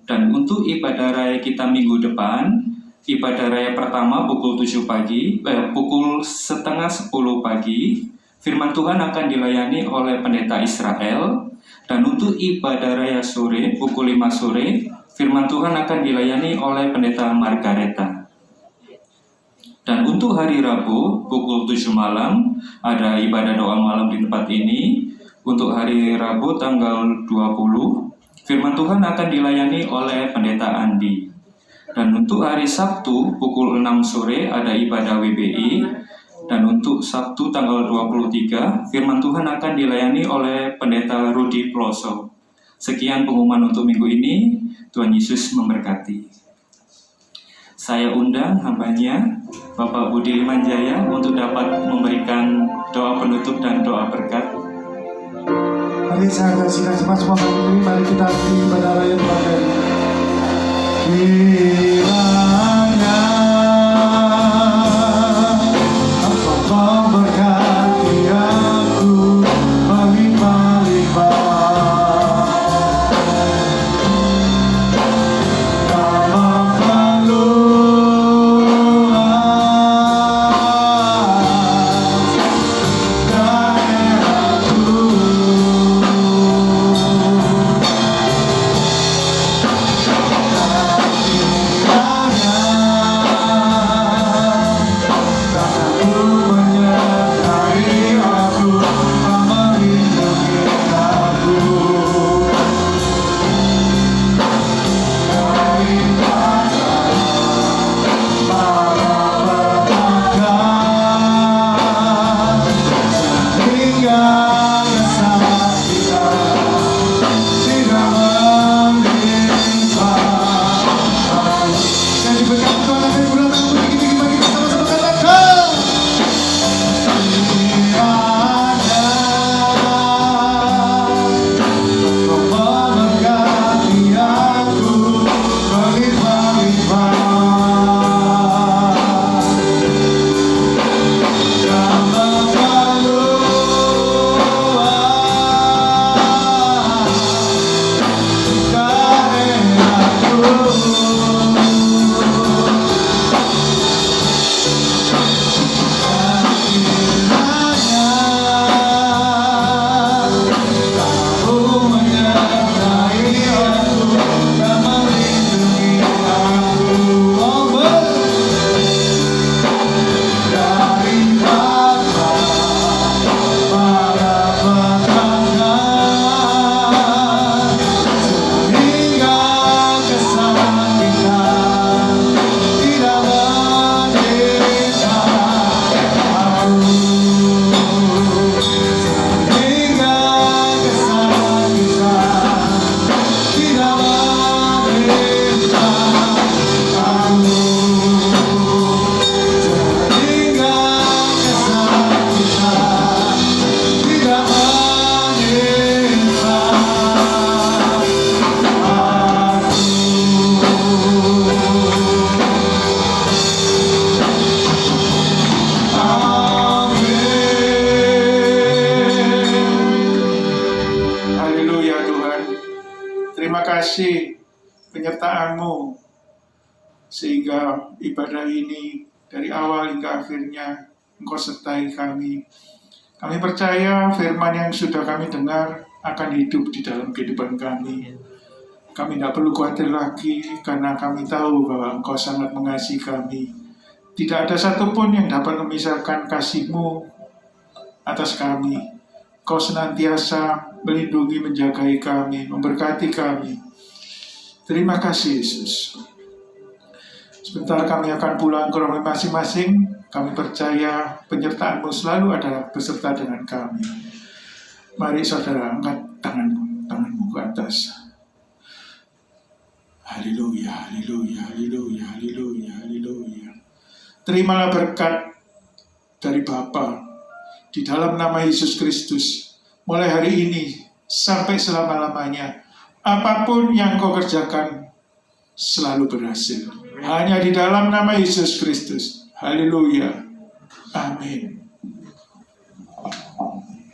Dan untuk ibadah raya kita minggu depan, ibadah raya pertama pukul 7 pagi, pukul setengah 10 pagi, firman Tuhan akan dilayani oleh Pendeta Israel. Dan untuk ibadah raya sore pukul 5 sore, firman Tuhan akan dilayani oleh Pendeta Margareta. Dan untuk hari Rabu pukul 7 malam ada ibadah doa malam di tempat ini. Untuk hari Rabu tanggal 20, firman Tuhan akan dilayani oleh Pendeta Andi. Dan untuk hari Sabtu pukul 6 sore ada ibadah WBI. Dan untuk Sabtu tanggal 23, firman Tuhan akan dilayani oleh Pendeta Rudi Ploso. Sekian pengumuman untuk minggu ini. Tuhan Yesus memberkati. Saya undang hambanya Bapak Budi Limanjaya untuk dapat memberikan doa penutup dan doa berkat. Mari saya kasihkan semua ini, mari kita di ibadah raya Tuhan. Kiranya Engkau memberkati aku melimpah-limpah. kasih penyertaan-Mu, sehingga ibadah ini dari awal hingga akhirnya Engkau sertai kami. Kami percaya firman yang sudah kami dengar akan hidup di dalam kehidupan kami. Kami tidak perlu khawatir lagi karena kami tahu bahwa Engkau sangat mengasihi kami. Tidak ada satupun yang dapat memisahkan kasih-Mu atas kami. Kau senantiasa melindungi, menjagai kami, memberkati kami. Terima kasih Yesus. Sebentar kami akan pulang ke rumah masing-masing. Kami percaya penyertaan-Mu selalu ada beserta dengan kami. Mari saudara angkat tanganmu ke atas. Haleluya, haleluya, haleluya, haleluya, haleluya. Terimalah berkat dari Bapa di dalam nama Yesus Kristus. Mulai hari ini sampai selama-lamanya, apapun yang kau kerjakan selalu berhasil. Hanya di dalam nama Yesus Kristus. Haleluya. Amin.